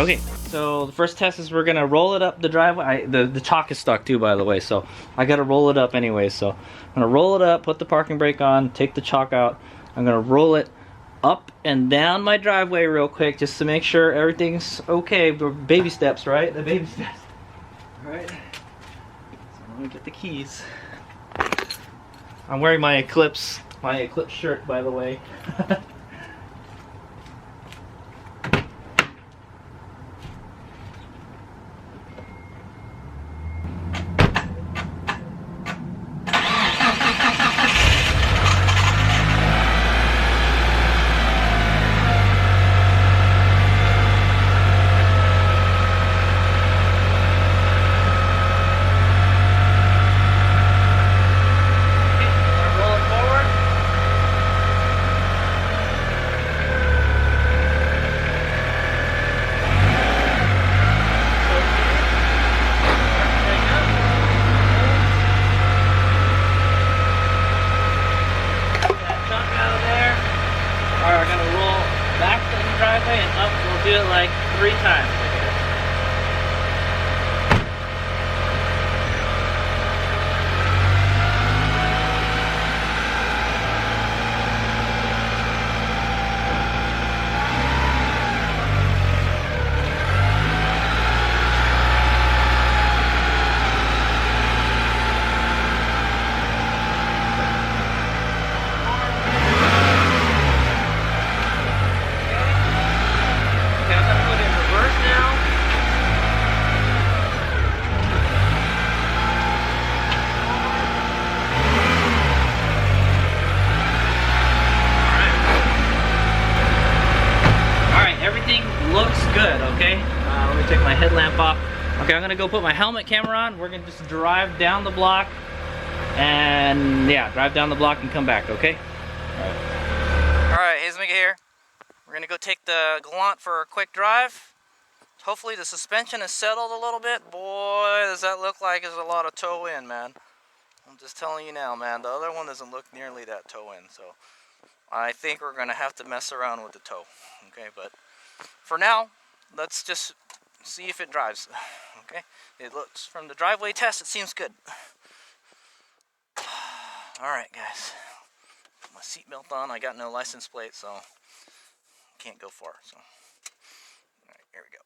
Okay, so the first test is we're gonna roll it up the driveway. The chalk is stuck too, by the way, so I gotta roll it up anyway. So I'm gonna roll it up, put the parking brake on, take the chalk out. I'm gonna roll it up and down my driveway real quick just to make sure everything's okay. Baby steps, right? The baby steps. All right. So let me get the keys. I'm wearing my Eclipse shirt, by the way. And up, we'll do it like 3 times. Looks good, okay? Let me take my headlamp off. Okay, I'm gonna go put my helmet camera on. We're gonna just drive down the block and yeah, drive down the block and come back, okay? Alright, Hazelmega here. We're gonna go take the Galant for a quick drive. Hopefully the suspension is settled a little bit. Boy, does that look like there's a lot of toe in, man. I'm just telling you now, man. The other one doesn't look nearly that toe in, so I think we're gonna have to mess around with the toe, okay? But for now, let's just see if it drives. Okay, it looks from the driveway test, it seems good. Alright guys, put my seatbelt on. I got no license plate, so can't go far. So alright, here we go.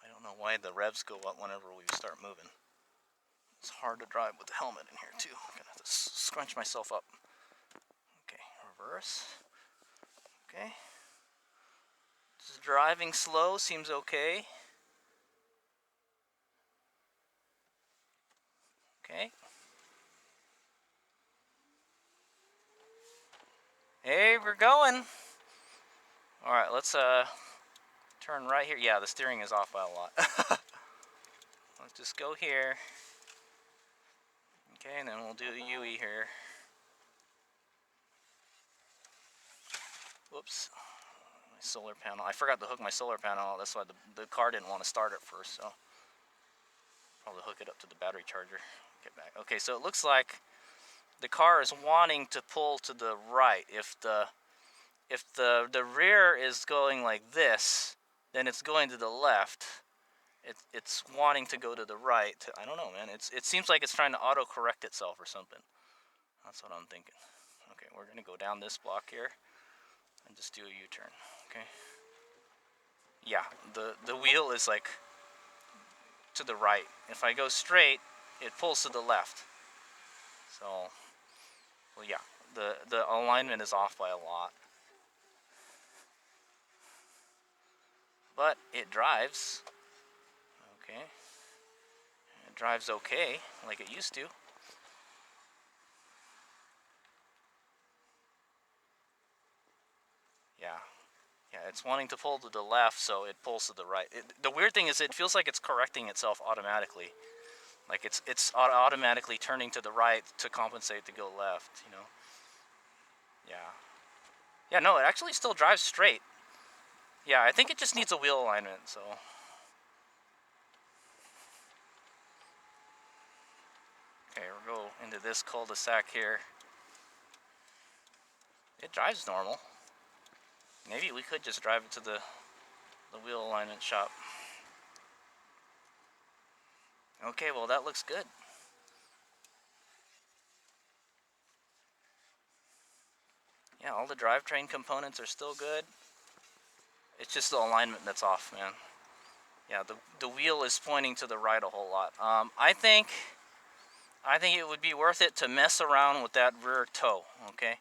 I don't know why the revs go up whenever we start moving. It's hard to drive with the helmet in here too. I'm gonna have to scrunch myself up. Okay, reverse. Okay. Just driving slow seems okay. Okay. Hey, we're going. Alright, let's turn right here. Yeah, the steering is off by a lot. Let's just go here. Okay, and then we'll do the UE here. Whoops. My solar panel. I forgot to hook my solar panel. That's why the car didn't want to start at first, so probably hook it up to the battery charger. Get back. Okay, so it looks like the car is wanting to pull to the right. If the rear is going like this, then it's going to the left. It's wanting to go to the right. I don't know, man. It seems like it's trying to auto-correct itself or something. That's what I'm thinking. Okay, we're gonna go down this block here and just do a U-turn. Okay. Yeah, the wheel is like to the right. If I go straight, it pulls to the left. So, well, yeah, the alignment is off by a lot. But it drives. Okay. It drives okay, like it used to. Yeah. Yeah, it's wanting to pull to the left, so it pulls to the right. The weird thing is it feels like it's correcting itself automatically. Like it's automatically turning to the right to compensate to go left, you know? Yeah. Yeah, no, it actually still drives straight. Yeah, I think it just needs a wheel alignment, so. Okay, we'll go into this cul-de-sac here. It drives normal. Maybe we could just drive it to the wheel alignment shop. Okay, well that looks good. Yeah, all the drivetrain components are still good. It's just the alignment that's off, man. Yeah, the wheel is pointing to the right a whole lot. I think it would be worth it to mess around with that rear toe. Okay,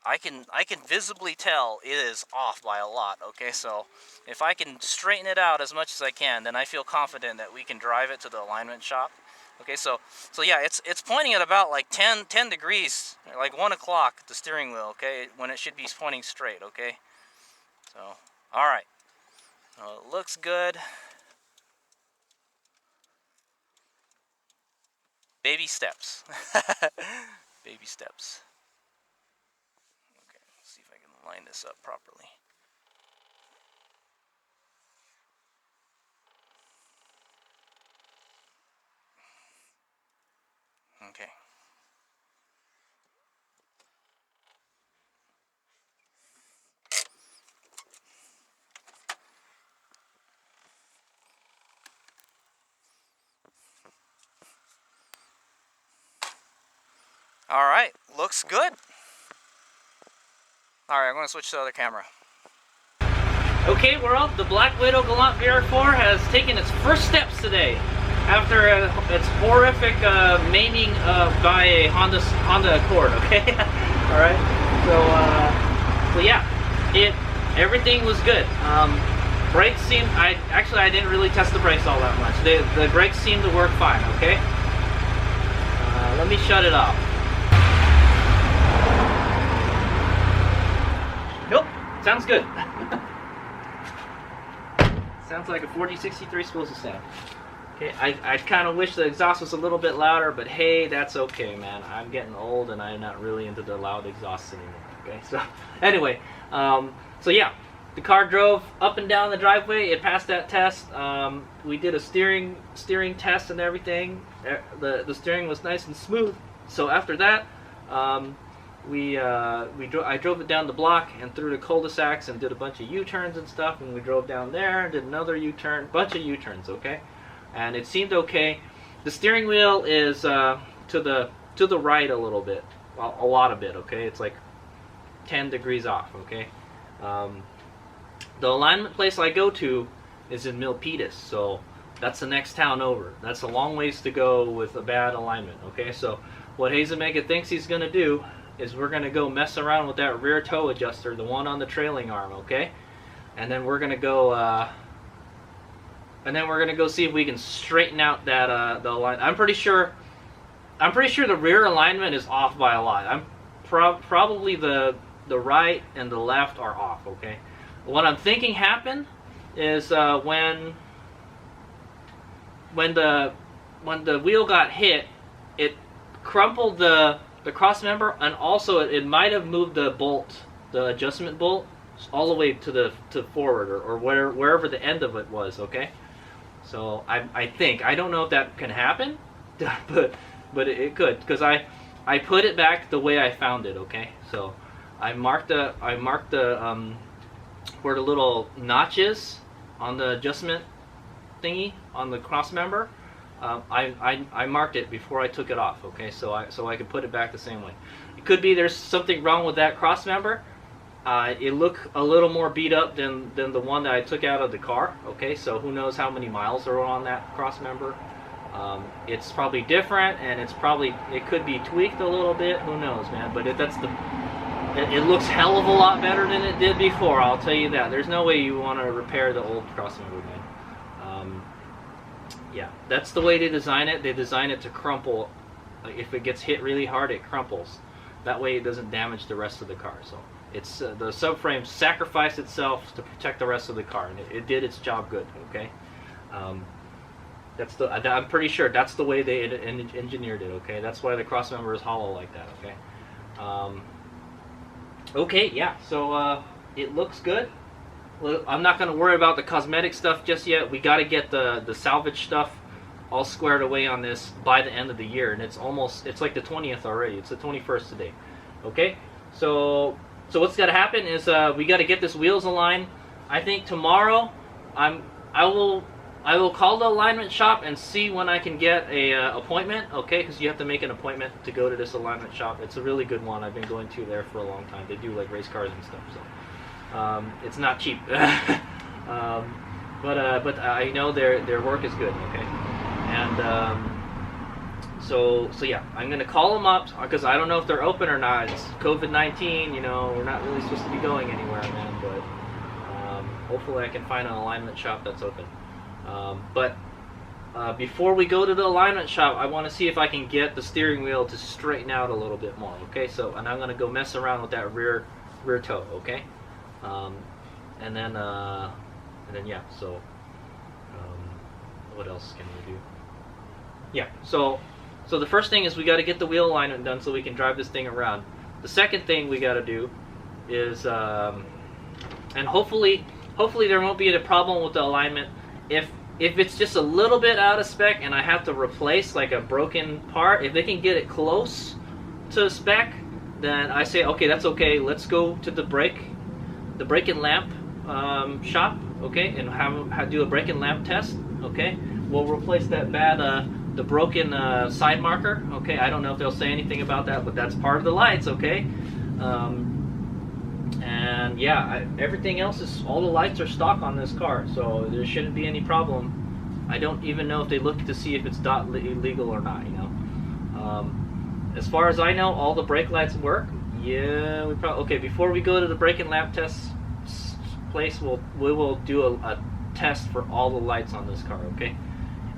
I can visibly tell it is off by a lot. Okay, so if I can straighten it out as much as I can, then I feel confident that we can drive it to the alignment shop. Okay, so yeah, it's pointing at about like 10 degrees, like 1 o'clock, the steering wheel. Okay, when it should be pointing straight. Okay, so all right, it looks good. Baby steps. Baby steps. Okay, let's see if I can line this up properly. Okay. All right, looks good. All right, I'm going to switch to the other camera. Okay, we're up. The Black Widow Galant VR4 has taken its first steps today after its horrific maiming by a Honda Accord. Okay, all right. So yeah, everything was good. Brakes seemed. I didn't really test the brakes all that much. The brakes seemed to work fine. Okay. Let me shut it off. Nope, sounds good. Sounds like a 4063 is supposed to sound. Okay, I kind of wish the exhaust was a little bit louder, but hey, that's okay, man. I'm getting old and I'm not really into the loud exhausts anymore. Okay, so anyway, so yeah, the car drove up and down the driveway. It passed that test. We did a steering test and everything. The steering was nice and smooth. So after that, I drove it down the block and through the cul-de-sacs and did a bunch of U-turns and stuff, and we drove down there and did another U-turn, bunch of U-turns, okay? And it seemed okay. The steering wheel is to the right a little bit, well, a lot of it, okay? It's like 10 degrees off, okay? The alignment place I go to is in Milpitas, so that's the next town over. That's a long ways to go with a bad alignment, okay? So what Hazenmega thinks he's gonna do is we're going to go mess around with that rear toe adjuster, the one on the trailing arm, okay? And then we're going to go see if we can straighten out that the line. I'm pretty sure the rear alignment is off by a lot. I'm probably the right and the left are off, okay? What I'm thinking happened is when the wheel got hit, it crumpled the cross member, and also it might have moved the bolt, the adjustment bolt, all the way to forward or wherever the end of it was. Okay, so I think, I don't know if that can happen, but it could, because I put it back the way I found it. Okay, so I marked the where the little notches on the adjustment thingy on the cross member. I marked it before I took it off, okay, so I could put it back the same way. It could be there's something wrong with that cross member. It looked a little more beat up than the one that I took out of the car, okay, so who knows how many miles are on that cross member. It's probably different, and it could be tweaked a little bit, who knows, man, but it looks hell of a lot better than it did before, I'll tell you that. There's no way you want to repair the old cross member, man. Yeah, that's the way they design it. They design it to crumple. Like if it gets hit really hard, it crumples. That way it doesn't damage the rest of the car. So it's the subframe sacrificed itself to protect the rest of the car, and it did its job good. Okay, I'm pretty sure that's the way they engineered it. Okay, that's why the cross member is hollow like that. Okay. Okay, yeah. So it looks good. I'm not going to worry about the cosmetic stuff just yet. We got to get the salvage stuff all squared away on this by the end of the year, and it's like the 20th already. It's the 21st today. Okay, so So what's got to happen is we got to get this wheels aligned. I think tomorrow I will call the alignment shop and see when I can get a appointment. Okay, because you have to make an appointment to go to this alignment shop. It's a really good one. I've been going to there for a long time. They do like race cars and stuff. So it's not cheap. But I know their work is good. Okay, and so yeah, I'm gonna call them up because I don't know if they're open or not. It's COVID-19, you know, we're not really supposed to be going anywhere, man. But hopefully I can find an alignment shop that's open. But before we go to the alignment shop, I want to see if I can get the steering wheel to straighten out a little bit more. Okay, so and I'm gonna go mess around with that rear toe. Okay, and then yeah. So what else can we do? Yeah. So the first thing is we got to get the wheel alignment done so we can drive this thing around. The second thing we got to do is, and hopefully there won't be a problem with the alignment. If it's just a little bit out of spec and I have to replace like a broken part, if they can get it close to spec, then I say, okay, that's okay. Let's go to the brake and lamp shop, okay, and do a brake and lamp test, okay. We'll replace that bad the broken side marker, okay. I don't know if they'll say anything about that, but that's part of the lights, okay. And yeah, everything else is, all the lights are stock on this car, so there shouldn't be any problem. I don't even know if they look to see if it's dot illegal or not, you know. As far as I know, all the brake lights work. Yeah, we probably, okay, before we go to the brake and lamp test place, we will do a test for all the lights on this car, okay.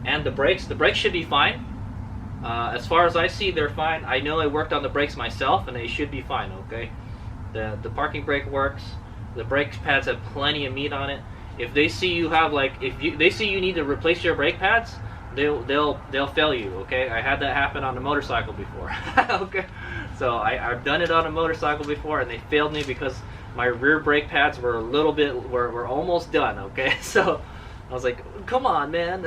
And the brakes should be fine. As far as I see, they're fine. I know I worked on the brakes myself, and they should be fine, okay. The parking brake works. The brake pads have plenty of meat on it. If they see you have they see you need to replace your brake pads, they'll fail you, okay. I had that happen on a motorcycle before. Okay, so I've done it on a motorcycle before, and they failed me because my rear brake pads were were almost done, okay. So I was like, come on, man.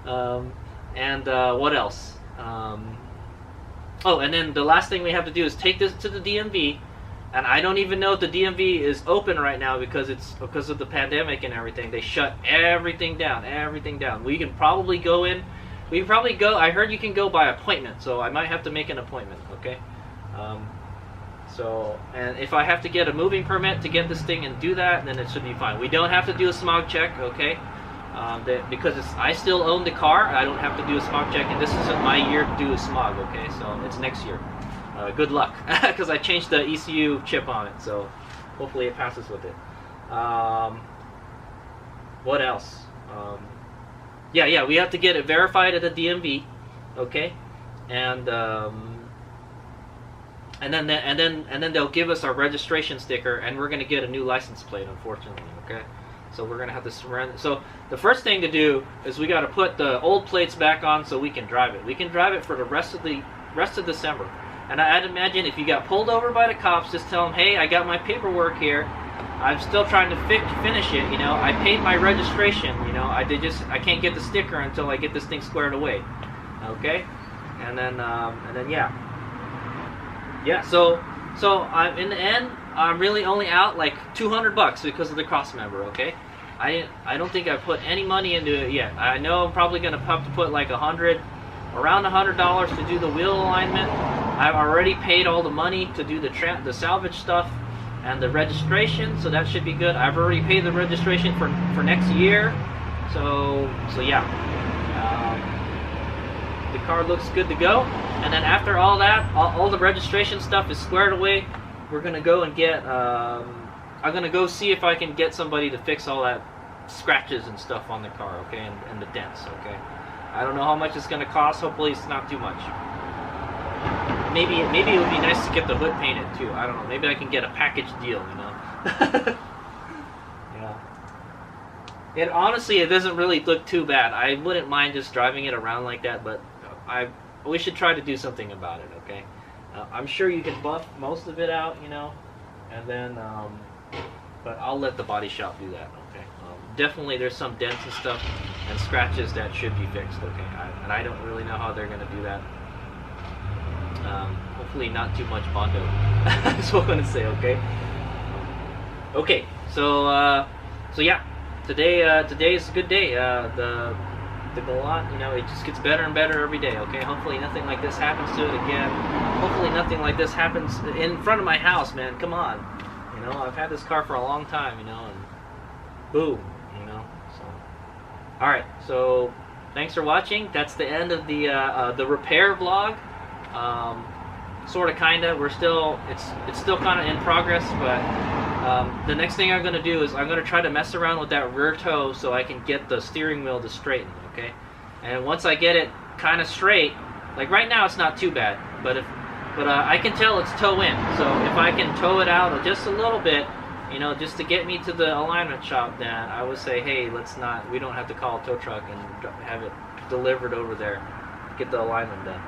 What else? Oh, and then the last thing we have to do is take this to the DMV. And I don't even know if the DMV is open right now because of the pandemic and everything. They shut everything down. We can probably go in. I heard you can go by appointment, so I might have to make an appointment, okay? And if I have to get a moving permit to get this thing and do that, then it should be fine. We don't have to do a smog check, okay? Because I still own the car, I don't have to do a smog check, and this isn't my year to do a smog, okay? So it's next year. Good luck, because I changed the ECU chip on it, so hopefully it passes with it. What else? Yeah, we have to get it verified at the DMV, okay? And then they'll give us our registration sticker, and we're gonna get a new license plate, unfortunately, okay? So we're gonna have to surrender. So the first thing to do is we gotta put the old plates back on so we can drive it. We can drive it for the rest of December. And I'd imagine if you got pulled over by the cops, just tell them, hey, I got my paperwork here. I'm still trying to finish it, you know. I paid my registration, you know. I can't get the sticker until I get this thing squared away, okay? And then yeah. So I'm in the end, I'm really only out like $200 because of the cross member, okay? I don't think I put any money into it yet. I know I'm probably gonna have to put like around $100 to do the wheel alignment. I've already paid all the money to do the salvage stuff and the registration, so that should be good. I've already paid the registration for next year, so yeah. The car looks good to go. And then after all that, all the registration stuff is squared away. We're gonna go and get. I'm gonna go see if I can get somebody to fix all that scratches and stuff on the car, okay, and the dents, okay. I don't know how much it's gonna cost. Hopefully, it's not too much. Maybe it would be nice to get the hood painted too. I don't know. Maybe I can get a package deal, you know. Yeah. It honestly, it doesn't really look too bad. I wouldn't mind just driving it around like that, but we should try to do something about it, okay? I'm sure you can buff most of it out, you know, and then, but I'll let the body shop do that, okay? Definitely, there's some dents and stuff and scratches that should be fixed, okay? And I don't really know how they're gonna do that. hopefully not too much Bondo. That's what I'm gonna say. Okay. Okay. So yeah, today is a good day. The Galant, you know, it just gets better and better every day. Okay. Hopefully nothing like this happens to it again. Hopefully nothing like this happens in front of my house, man. Come on. You know, I've had this car for a long time. You know, and boom. You know. So. All right. So. Thanks for watching. That's the end of the repair vlog. Sort of, kinda. We're still it's still kind of in progress, but the next thing I'm gonna do is I'm gonna try to mess around with that rear toe so I can get the steering wheel to straighten. Okay, and once I get it kind of straight, like right now it's not too bad, but I can tell it's toe in. So if I can toe it out just a little bit, you know, just to get me to the alignment shop, then I would say, hey, we don't have to call a tow truck and have it delivered over there, get the alignment done.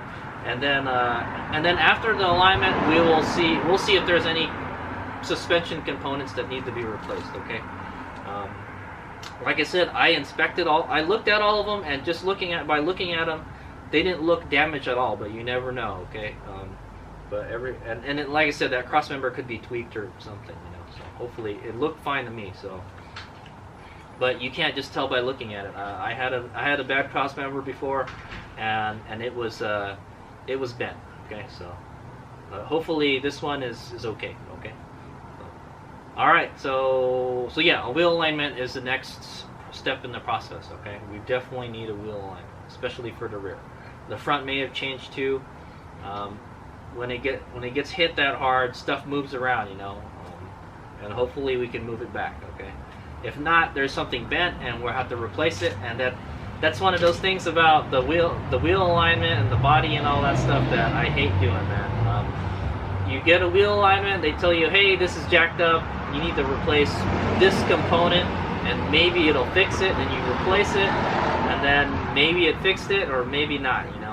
And then after the alignment, we'll see if there's any suspension components that need to be replaced, okay? Like I said, I looked at all of them, and just by looking at them, they didn't look damaged at all, but you never know, okay? Like I said, that cross member could be tweaked or something, you know. So hopefully it looked fine to me. So, but you can't just tell by looking at it. I had a bad cross member before, and it was bent. Okay, so hopefully this one is okay. Okay. All right. So yeah, a wheel alignment is the next step in the process. Okay, we definitely need a wheel alignment, especially for the rear. The front may have changed too. When it gets hit that hard, stuff moves around, you know, and hopefully we can move it back. Okay, if not, there's something bent and we'll have to replace it, and that's one of those things about the wheel alignment and the body and all that stuff that I hate doing, man. You get a wheel alignment, they tell you, hey, this is jacked up, you need to replace this component, and maybe it'll fix it, and you replace it, and then maybe it fixed it or maybe not, you know.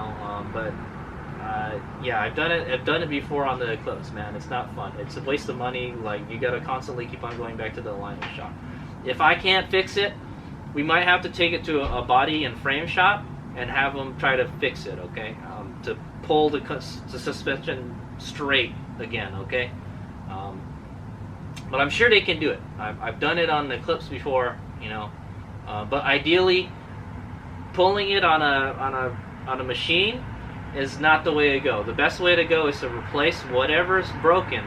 Yeah, I've done it before on the Eclipse, man. It's not fun. It's a waste of money. Like, you gotta constantly keep on going back to the alignment shop. If I can't fix it, we might have to take it to a body and frame shop and have them try to fix it, okay? To pull the suspension straight again, okay? But I'm sure they can do it. I've done it on the Eclipse before, you know. But ideally, pulling it on a machine is not the way to go. The best way to go is to replace whatever's broken,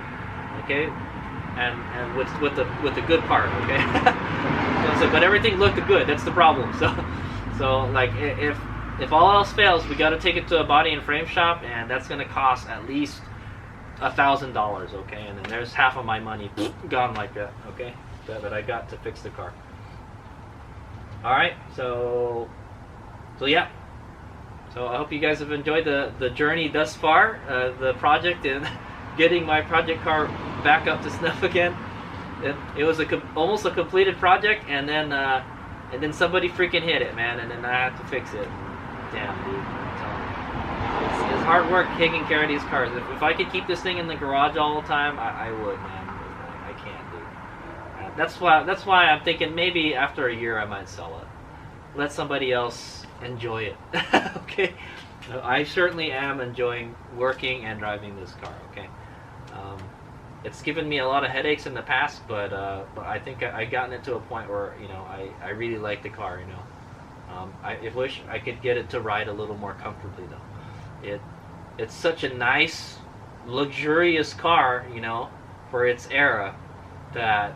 okay, and with the good part, okay. But everything looked good. That's the problem. So like if all else fails, we got to take it to a body and frame shop, and that's going to cost at least $1,000, okay. And then there's half of my money gone like that, okay, that I got to fix the car. All right, so yeah. So I hope you guys have enjoyed the journey thus far, the project, and getting my project car back up to snuff again. It was almost a completed project, and then somebody freaking hit it, man, and then I had to fix it. Damn, dude. It's hard work taking care of these cars. If I could keep this thing in the garage all the time, I would, man. I can't, dude. That's why I'm thinking maybe after a year I might sell it. Let somebody else enjoy it. Okay, I certainly am enjoying working and driving this car. Okay, it's given me a lot of headaches in the past, but I think I've gotten it to a point where, you know, I really like the car. You know, I wish I could get it to ride a little more comfortably though. It's such a nice, luxurious car, you know, for its era, that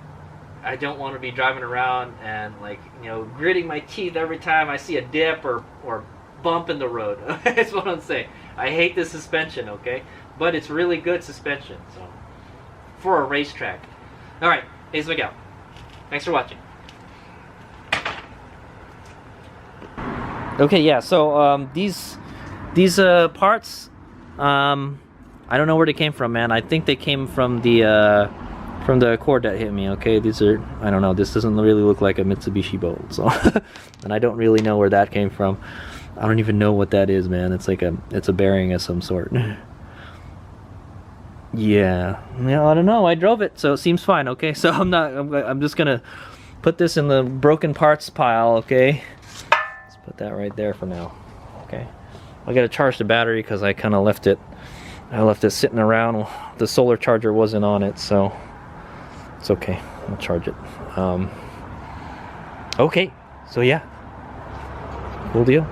I don't want to be driving around and, like, you know, gritting my teeth every time I see a dip or bump in the road. That's what I'm saying. I hate the suspension, okay? But it's really good suspension, so, for a racetrack. All right, Ace Miguel. Thanks for watching. Okay, yeah. So these parts, I don't know where they came from, man. I think they came from the Accord that hit me. Okay, these are, I don't know, this doesn't really look like a Mitsubishi Bolt, so and I don't really know where that came from. I don't even know what that is, man. It's like it's a bearing of some sort. Yeah, I don't know. I drove it, so it seems fine. Okay, so I'm just gonna put this in the broken parts pile. Okay, let's put that right there for now. Okay, I gotta charge the battery because I kind of left it I left it sitting around. The solar charger wasn't on it, so it's okay. I'll charge it. Okay, so yeah, cool deal.